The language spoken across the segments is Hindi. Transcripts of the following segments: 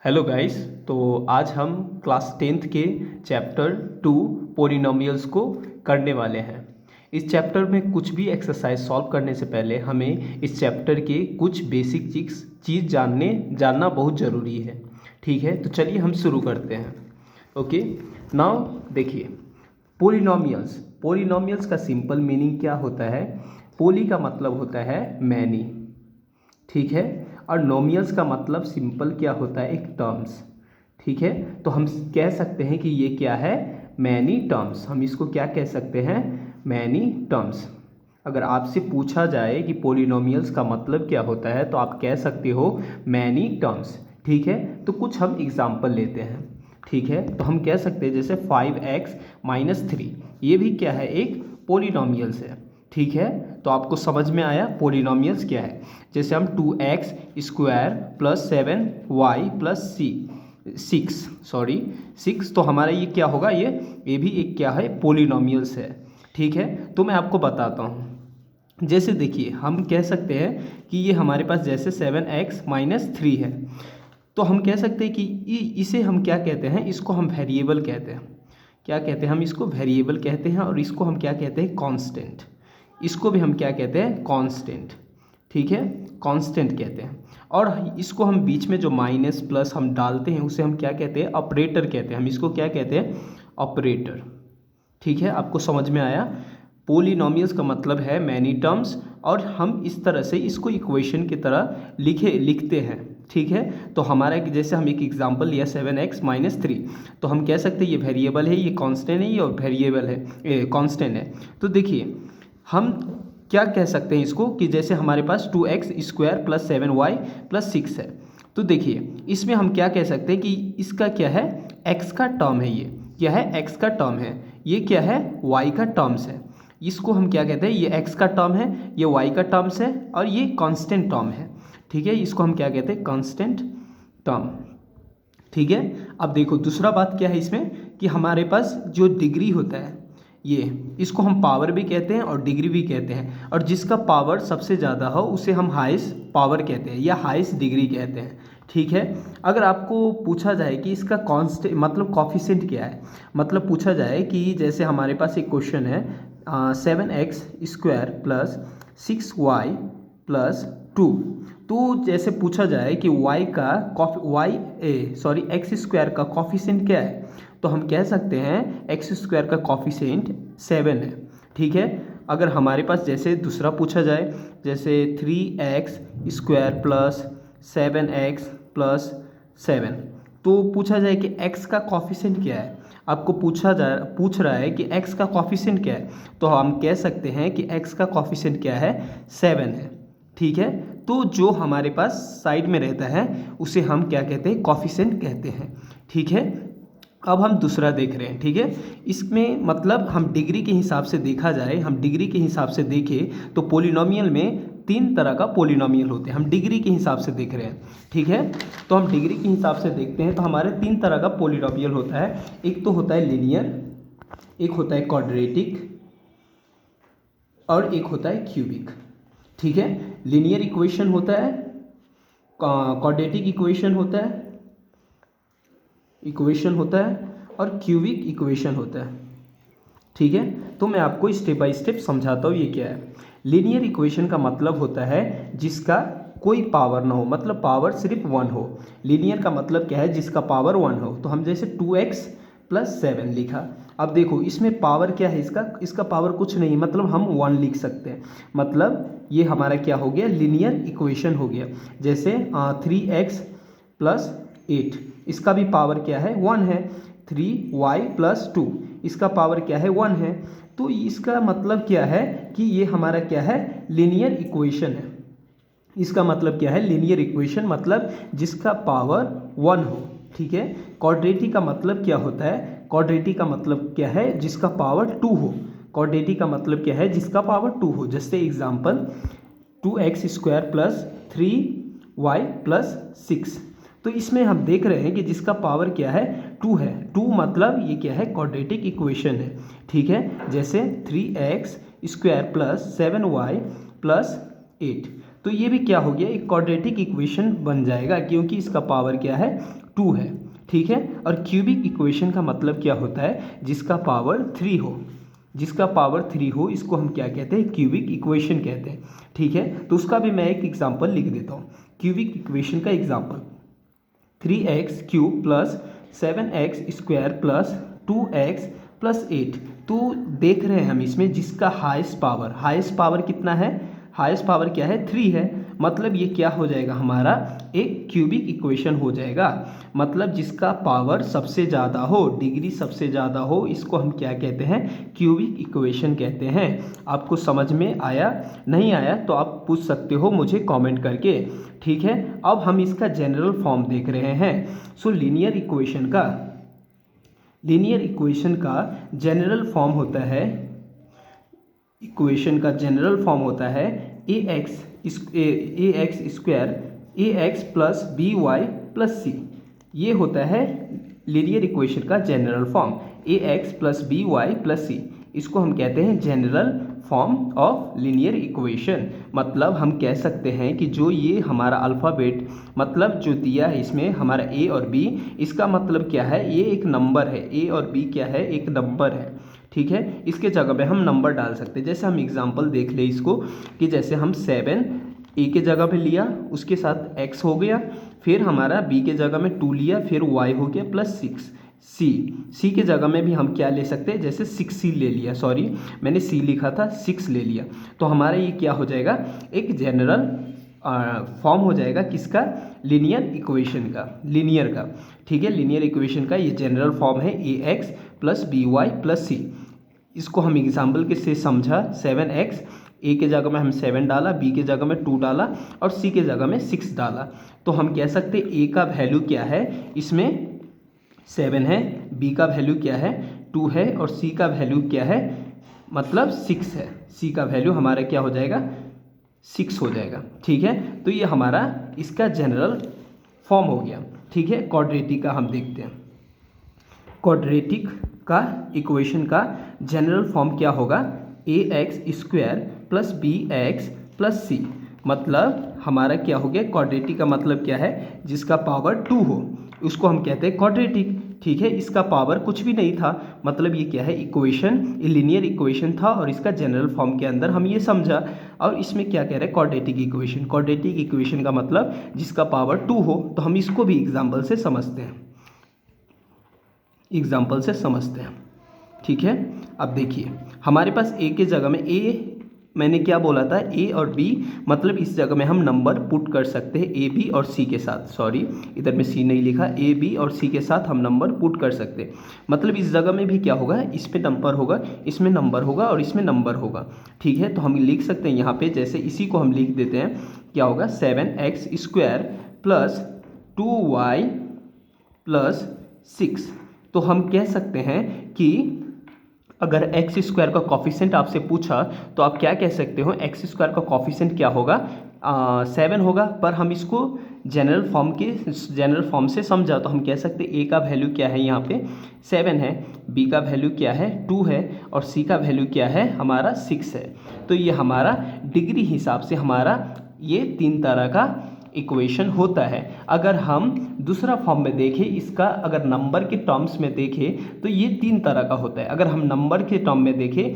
Hello guys. तो आज हम क्लास 10th के चैप्टर 2 पोलिनोमियल्स को करने वाले हैं। इस चैप्टर में कुछ भी एक्सरसाइज सॉल्व करने से पहले हमें इस चैप्टर के कुछ बेसिक चीज़ जानना बहुत ज़रूरी है। ठीक है, तो चलिए हम शुरू करते हैं। ओके, नाउ देखिए, पोलिनोमियल्स का सिंपल मीनिंग क्या होता है। पोली का मतलब होता है मैनी, ठीक है, और नोमियल्स का मतलब सिंपल क्या होता है, एक टर्म्स। ठीक है, तो हम कह सकते हैं कि ये क्या है, मैनी टर्म्स। हम इसको क्या कह सकते हैं, मैनी टर्म्स। अगर आपसे पूछा जाए कि पोलिनोमियल्स का मतलब क्या होता है तो आप कह सकते हो मैनी टर्म्स। ठीक है, तो कुछ हम एग्जाम्पल लेते हैं। ठीक है, तो हम कह सकते हैं जैसे 5x-3, ये भी क्या है, एक पोलिनोमियल्स है। ठीक है, तो आपको समझ में आया पोलिनोमियल्स क्या है। जैसे हम 2x² + 7y + 6, तो हमारा ये क्या होगा, ये भी एक क्या है, पोलिनोमियल्स है। ठीक है, तो मैं आपको बताता हूँ। जैसे देखिए, हम कह सकते हैं कि ये हमारे पास जैसे 7x-3 है, तो हम कह सकते हैं कि इसे हम क्या कहते हैं, इसको हम वेरिएबल कहते हैं। क्या कहते हैं, हम इसको वेरिएबल कहते हैं, और इसको हम क्या कहते हैं, कांस्टेंट। इसको भी हम क्या कहते हैं, कांस्टेंट। ठीक है, कांस्टेंट कहते हैं। और इसको हम बीच में जो माइनस प्लस हम डालते हैं उसे हम क्या कहते हैं, ऑपरेटर कहते हैं। हम इसको क्या कहते हैं, ऑपरेटर। ठीक है, आपको समझ में आया। पोलिनोमियल्स का मतलब है मैनी टर्म्स, और हम इस तरह से इसको इक्वेशन की तरह लिखते हैं। ठीक है, तो हमारा जैसे हम एक एग्जांपल लिया 7x-3, तो हम कह सकते हैं ये वेरिएबल है, ये कांस्टेंट है, ये वेरिएबल है, कांस्टेंट है। तो देखिए, हम क्या कह सकते हैं इसको कि जैसे हमारे पास 2x² + 7y + 6 है। तो देखिए, इसमें हम क्या कह सकते हैं कि इसका क्या है, x का टर्म है। ये क्या है, x का टर्म है। ये क्या है, y का टर्म्स है। इसको हम क्या कहते हैं, ये x का टर्म है, ये y का टर्म्स है, और ये कांस्टेंट टर्म है। ठीक है, इसको हम क्या कहते हैं, कांस्टेंट टर्म। ठीक है, अब देखो दूसरा बात क्या है इसमें कि हमारे पास जो डिग्री होता है, ये इसको हम पावर भी कहते हैं और डिग्री भी कहते हैं, और जिसका पावर सबसे ज़्यादा हो उसे हम हाईएस्ट पावर कहते हैं या हाईएस्ट डिग्री कहते हैं। ठीक है, अगर आपको पूछा जाए कि इसका कांस्टेंट मतलब कॉफिशिएंट क्या है, मतलब पूछा जाए कि जैसे हमारे पास एक क्वेश्चन है 7x² + 6y + 2, तो जैसे पूछा जाए कि x² का कॉफिशिएंट क्या है, तो हम कह सकते हैं x² का कॉफिशिएंट 7 है। ठीक है, अगर हमारे पास जैसे दूसरा पूछा जाए जैसे 3x² + 7x + 7, तो पूछा जाए कि x का कॉफिशिएंट क्या है, आपको पूछ रहा है कि x का कॉफिशिएंट क्या है, तो हम कह सकते हैं कि x का कॉफिशिएंट क्या है, 7 है। ठीक है, तो जो हमारे पास साइड में रहता है उसे हम क्या कहते हैं, कॉफिशिएंट कहते हैं। ठीक है, अब हम दूसरा देख रहे हैं। ठीक है, इसमें मतलब हम डिग्री के हिसाब से देखा जाए, हम डिग्री के हिसाब से देखें तो पोलिनोमियल में 3 तरह का पोलिनोमियल होते हैं। हम डिग्री के हिसाब से देख रहे हैं। ठीक है, तो हम डिग्री के हिसाब से देखते हैं तो हमारे 3 तरह का पोलिनोमियल होता है। एक तो होता है लीनियर, एक होता है क्वाड्रेटिक, और एक होता है क्यूबिक। ठीक है, लीनियर इक्वेशन होता है, क्वाड्रेटिक इक्वेशन होता है, और क्यूबिक इक्वेशन होता है। ठीक है, तो मैं आपको स्टेप बाय स्टेप समझाता हूँ ये क्या है। लीनियर इक्वेशन का मतलब होता है जिसका कोई पावर ना हो, मतलब पावर सिर्फ 1 हो। लीनियर का मतलब क्या है, जिसका पावर 1 हो। तो हम जैसे 2x + 7 लिखा, अब देखो इसमें पावर क्या है, इसका पावर कुछ नहीं, मतलब हम 1 लिख सकते हैं। मतलब ये हमारा क्या हो गया, लीनियर इक्वेशन हो गया। जैसे 3x + 8, इसका भी पावर क्या है, 1 है। 3y + 2, इसका पावर क्या है, 1 है। तो इसका मतलब क्या है कि ये हमारा क्या है, लीनियर इक्वेशन है। इसका मतलब क्या है, लीनियर इक्वेशन मतलब जिसका पावर 1 हो। ठीक है, क्वाड्रेटिक का मतलब क्या होता है, क्वाड्रेटिक का मतलब क्या है, जिसका पावर 2 हो। क्वाड्रेटिक का मतलब क्या है, जिसका पावर 2 हो। जैसे एग्जांपल 2x² + 3y + 6, तो इसमें हम देख रहे हैं कि जिसका पावर क्या है, 2 है। 2 मतलब ये क्या है, क्वाड्रेटिक इक्वेशन है। ठीक है, जैसे 3x² + 7y + 8, तो ये भी क्या हो गया, एक क्वाड्रेटिक इक्वेशन बन जाएगा क्योंकि इसका पावर क्या है, 2 है। ठीक है, और क्यूबिक इक्वेशन का मतलब क्या होता है, जिसका पावर 3 हो, जिसका पावर 3 हो इसको हम क्या कहते हैं, क्यूबिक इक्वेशन कहते हैं। ठीक है, तो उसका भी मैं एक एग्जांपल लिख देता हूँ। क्यूबिक इक्वेशन का example, 3x cube plus 7x square plus 2x plus 8। तो देख रहे हैं हम इसमें जिसका हाईएस्ट पावर कितना है, हाईएस्ट पावर क्या है, 3 है। मतलब ये क्या हो जाएगा, हमारा एक क्यूबिक इक्वेशन हो जाएगा। मतलब जिसका पावर सबसे ज़्यादा हो, डिग्री सबसे ज़्यादा हो, इसको हम क्या कहते हैं, क्यूबिक इक्वेशन कहते हैं। आपको समझ में आया, नहीं आया तो आप पूछ सकते हो मुझे कमेंट करके। ठीक है, अब हम इसका जनरल फॉर्म देख रहे हैं। सो लीनियर इक्वेशन का जनरल फॉर्म होता है, इक्वेशन का जनरल फॉर्म होता है ax square ax plus by plus C. ये होता है लीनियर इक्वेशन का general form, ax plus by plus C. इसको हम कहते हैं general form of linear equation. मतलब हम कह सकते हैं कि जो ये हमारा अल्फ़ाबेट मतलब जो दिया है इसमें हमारा a और b, इसका मतलब क्या है, ये एक नंबर है, a और b क्या है, एक नंबर है। ठीक है, इसके जगह पे हम नंबर डाल सकते हैं। जैसे हम एग्जांपल देख ले इसको, कि जैसे हम 7 ए के जगह पे लिया, उसके साथ x हो गया, फिर हमारा b के जगह में 2 लिया, फिर y हो गया प्लस 6। सी के जगह में भी हम क्या ले सकते हैं, जैसे 6c ले लिया, सॉरी मैंने c लिखा था, 6 ले लिया। तो हमारा ये क्या हो जाएगा, एक जनरल फॉर्म हो जाएगा किसका, लीनियर इक्वेशन का, लीनियर का। ठीक है, लीनियर इक्वेशन का ये जनरल फॉर्म है ax plus by plus C. इसको हम एग्जाम्पल के से समझा, 7x, a के जगह में हम 7 डाला, b के जगह में 2 डाला और c के जगह में 6 डाला। तो हम कह सकते हैं a का वैल्यू क्या है, इसमें 7 है, b का वैल्यू क्या है, 2 है और c का वैल्यू क्या है, मतलब 6 है। c का वैल्यू हमारा क्या हो जाएगा, 6 हो जाएगा। ठीक है, तो ये हमारा इसका जनरल फॉर्म हो गया। ठीक है, क्वाड्रेटिक का हम देखते हैं। क्वाड्रेटिक का इक्वेशन का जनरल फॉर्म क्या होगा, ax square plus bx plus C. मतलब हमारा क्या हो गया, क्वाड्रेटिक का मतलब क्या है, जिसका पावर 2 हो उसको हम कहते हैं क्वाड्रेटिक। ठीक है, इसका पावर कुछ भी नहीं था, मतलब ये क्या है, इक्वेशन, लीनियर इक्वेशन था और इसका जनरल फॉर्म के अंदर हम ये समझा। और इसमें क्या कह रहे हैं, क्वाड्रेटिक इक्वेशन। क्वाड्रेटिक इक्वेशन का मतलब जिसका पावर 2 हो। तो हम इसको भी एग्जाम्पल से समझते हैं, एग्जाम्पल से समझते हैं। ठीक है, अब देखिए हमारे पास a के जगह में a, मैंने क्या बोला था, a और b, मतलब इस जगह में हम नंबर पुट कर सकते हैं a b और c के साथ। सॉरी इधर में c नहीं लिखा, a b और c के साथ हम नंबर पुट कर सकते हैं। मतलब इस जगह में भी क्या होगा, इसमें नंबर होगा, इसमें नंबर होगा और इसमें नंबर होगा। ठीक है, तो हम लिख सकते हैं यहाँ पे, जैसे इसी को हम लिख देते हैं, क्या होगा, 7x square plus 2y plus 6। तो हम कह सकते हैं कि अगर एक्स स्क्वायर का कॉफिशेंट आपसे पूछा तो आप क्या कह सकते हो, एक्स स्क्वायर का कॉफिशेंट क्या होगा, 7 होगा। पर हम इसको जनरल फॉर्म से समझा तो हम कह सकते हैं ए का वैल्यू क्या है, यहाँ पे 7 है, बी का वैल्यू क्या है, 2 है और सी का वैल्यू क्या है, हमारा 6 है। तो ये हमारा डिग्री हिसाब से हमारा ये 3 तरह का इक्वेशन होता है। अगर हम दूसरा फॉर्म में देखें, इसका अगर नंबर के टर्म्स में देखें तो ये 3 तरह का होता है। अगर हम नंबर के टर्म में देखें,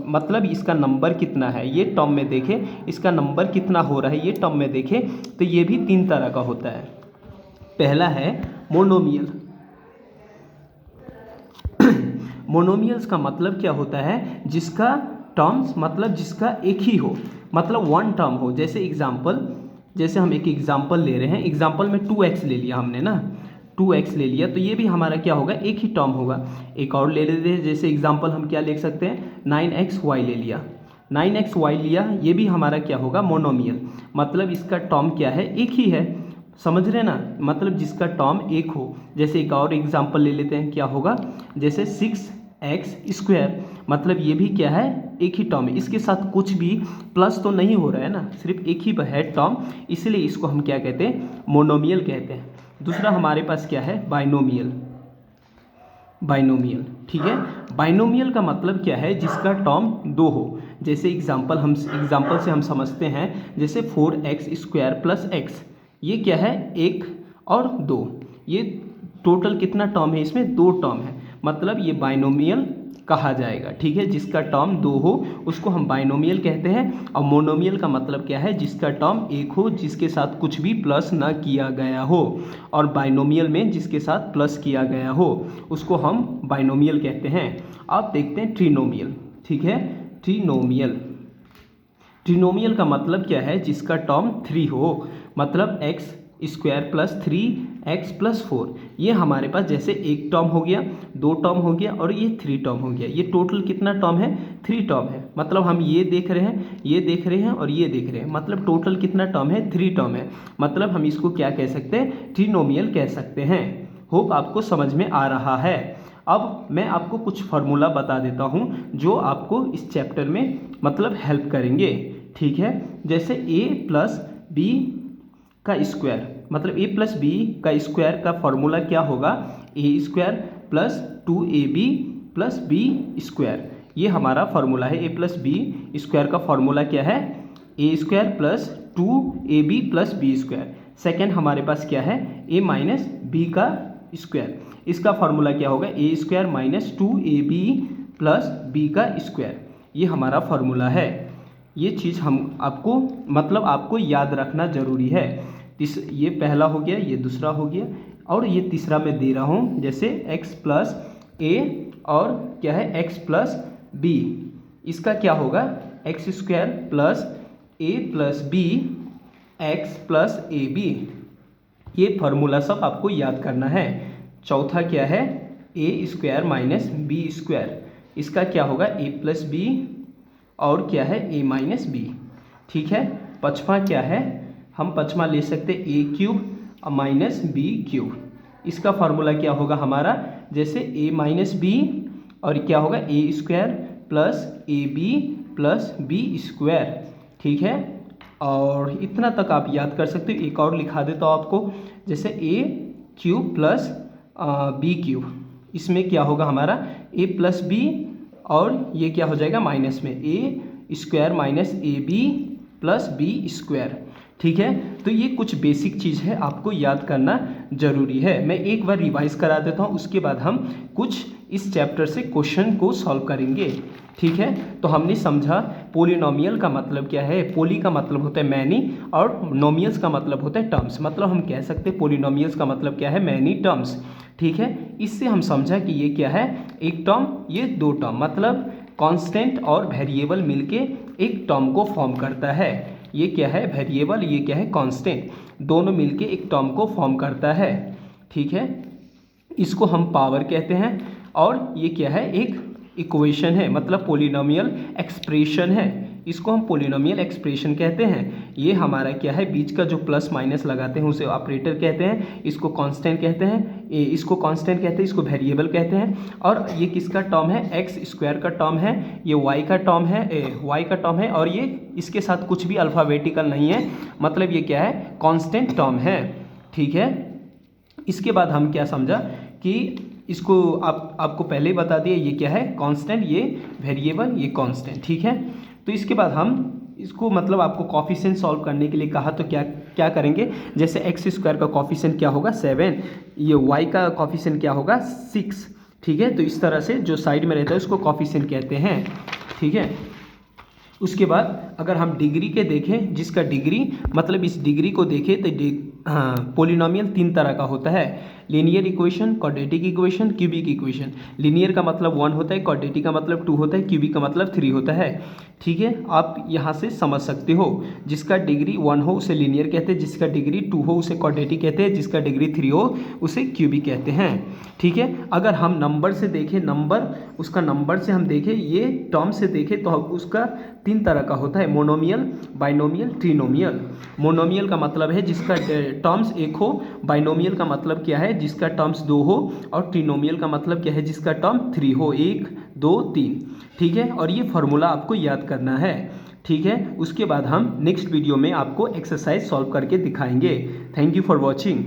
मतलब इसका नंबर कितना है, ये टर्म में देखें, इसका नंबर कितना हो रहा है, ये टर्म में देखें, तो ये भी 3 तरह का होता है। पहला है मोनोमियल। मोनोमियल्स का मतलब क्या होता है, जिसका टर्म्स मतलब जिसका एक ही हो, मतलब वन टर्म हो। जैसे हम एक एग्जाम्पल ले रहे हैं, एग्जाम्पल में 2x ले लिया हमने ना, 2x ले लिया, तो ये भी हमारा क्या होगा, एक ही टर्म होगा। एक और ले लेते हैं, जैसे एग्जाम्पल हम क्या लिख सकते हैं, 9xy ले लिया, 9xy लिया, ये भी हमारा क्या होगा, मोनोमियल। मतलब इसका टर्म क्या है, एक ही है, समझ रहे ना, मतलब जिसका टर्म एक हो। जैसे एक और एग्जाम्पल ले लेते हैं, क्या होगा, जैसे 6x स्क्वायर, मतलब ये भी क्या है, एक ही टर्म है, इसके साथ कुछ भी प्लस तो नहीं हो रहा है ना, सिर्फ एक ही है टर्म, इसलिए इसको हम क्या कहते हैं, मोनोमियल कहते हैं। दूसरा हमारे पास क्या है, बाइनोमियल। बाइनोमियल, ठीक है। बाइनोमियल का मतलब क्या है, जिसका टर्म दो हो। जैसे एग्जांपल से हम समझते हैं, जैसे 4x² + x, ये क्या है, 1 और 2, ये टोटल कितना टर्म है, इसमें 2 टर्म है, मतलब ये बाइनोमियल कहा जाएगा, ठीक है। जिसका टर्म 2 हो उसको हम बाइनोमियल कहते हैं। और मोनोमियल का मतलब क्या है, जिसका टर्म 1 हो, जिसके साथ कुछ भी प्लस ना किया गया हो। और बाइनोमियल में जिसके साथ प्लस किया गया हो उसको हम बाइनोमियल कहते हैं। अब देखते हैं ट्रिनोमियल, ठीक है। ट्रिनोमियल का मतलब क्या है, जिसका टर्म 3 हो, मतलब x² + 3x + 4, ये हमारे पास जैसे एक टर्म हो गया, 2 टर्म हो गया और ये 3 टर्म हो गया। ये टोटल कितना टर्म है, 3 टर्म है। मतलब हम ये देख रहे हैं, ये देख रहे हैं और ये देख रहे हैं, मतलब टोटल कितना टर्म है, 3 टर्म है। मतलब हम इसको क्या कह सकते हैं, ट्रिनोमियल कह सकते हैं। होप आपको समझ में आ रहा है। अब मैं आपको कुछ फार्मूला बता देता हूँ जो आपको इस चैप्टर में मतलब हेल्प करेंगे, ठीक है। जैसे a + b का स्क्वायर, मतलब a + b का स्क्वायर का फॉर्मूला क्या होगा, a² + 2ab + b²। ये हमारा फार्मूला है। a + b स्क्वायर का फॉर्मूला क्या है, a² + 2ab + b²। सेकेंड हमारे पास क्या है, a - b का स्क्वायर, इसका फार्मूला क्या होगा, a² - 2ab + b का स्क्वायर। ये हमारा फार्मूला है। ये चीज़ हम आपको मतलब आपको याद रखना ज़रूरी है। ये पहला हो गया, ये दूसरा हो गया और ये तीसरा मैं दे रहा हूँ, जैसे x + a और क्या है, x + b। इसका क्या होगा, x² + a + b x + ab। ये फार्मूला सब आपको याद करना है। चौथा क्या है, a² - b²। इसका क्या होगा, a + b और क्या है, a - b, ठीक है। पाँचवा क्या है, हम पाँचवा ले सकते a³ - b³। इसका फार्मूला क्या होगा हमारा, जैसे a - b और क्या होगा, a² + ab + b², ठीक है। और इतना तक आप याद कर सकते हो। एक और लिखा देता हूँ आपको, जैसे a³ + b³। इसमें क्या होगा हमारा, a + b और ये क्या हो जाएगा माइनस में, a² - ab + b², ठीक है। तो ये कुछ बेसिक चीज़ है, आपको याद करना ज़रूरी है। मैं एक बार रिवाइज करा देता हूँ, उसके बाद हम कुछ इस चैप्टर से क्वेश्चन को सॉल्व करेंगे, ठीक है। तो हमने समझा पोलिनोमियल का मतलब क्या है। पोली का मतलब होता है मैनी और नोमियल्स का मतलब होता है टर्म्स। मतलब हम कह सकते हैं पोलिनोमियल्स का मतलब क्या है, मैनी टर्म्स, ठीक है। इससे हम समझा कि ये क्या है, एक टर्म, ये 2 टर्म, मतलब कांस्टेंट और वेरिएबल मिलके एक टर्म को फॉर्म करता है। ये क्या है, वेरिएबल, ये क्या है, कांस्टेंट, दोनों मिलके एक टर्म को फॉर्म करता है, ठीक है। इसको हम पावर कहते हैं। और ये क्या है, एक इक्वेशन है, मतलब पोलिनोमियल एक्सप्रेशन है, इसको हम पोलिनोमियल एक्सप्रेशन कहते हैं। ये हमारा क्या है, बीच का जो प्लस माइनस लगाते हैं उसे ऑपरेटर कहते हैं। इसको कांस्टेंट कहते हैं, इसको कांस्टेंट कहते हैं, इसको वेरिएबल कहते हैं। और ये किसका टर्म है, x² का टर्म है, ये y का टर्म है, और ये इसके साथ कुछ भी अल्फ़ाबेटिकल नहीं है, मतलब ये क्या है, कांस्टेंट टर्म है, ठीक है। इसके बाद हम क्या समझा कि इसको आपको पहले ही बता दिया, ये क्या है, कांस्टेंट, ये वेरिएबल, ये कांस्टेंट, ठीक है। तो इसके बाद हम इसको मतलब आपको कोफिशिएंट सॉल्व करने के लिए कहा, तो क्या करेंगे, जैसे x² का कोफिशिएंट क्या होगा 7, ये y का कोफिशिएंट क्या होगा 6, ठीक है। तो इस तरह से जो साइड में रहता है उसको कोफिशिएंट कहते हैं, ठीक है। उसके बाद अगर हम डिग्री के देखें, जिसका डिग्री मतलब इस डिग्री को देखें तो पोलिनोमियल 3 तरह का होता है, linear equation, quadratic equation, cubic equation. Linear का मतलब 1 होता है, क्वाड्रेटिक का मतलब 2 होता है, क्यूबिक का मतलब 3 होता है, ठीक है। आप यहाँ से समझ सकते हो, जिसका डिग्री 1 हो उसे लीनियर कहते हैं, जिसका डिग्री 2 हो उसे क्वाड्रेटिक कहते हैं, जिसका डिग्री 3 हो उसे क्यूबिक कहते हैं, ठीक है। अगर हम नंबर से देखें, उसका नंबर से हम देखें, ये टर्म से देखें, तो उसका 3 तरह का होता है, मोनोमियल, बाइनोमियल, ट्रिनोमियल। मोनोमियल का मतलब है जिसका टर्म्स 1 हो, बाइनोमियल का मतलब क्या है, जिसका टर्म्स 2 हो, और ट्रिनोमियल का मतलब क्या है, जिसका टर्म 3 हो, 1 2 3, ठीक है। और ये फार्मूला आपको याद करना है, ठीक है। उसके बाद हम नेक्स्ट वीडियो में आपको एक्सरसाइज सॉल्व करके दिखाएंगे। Thank you for watching.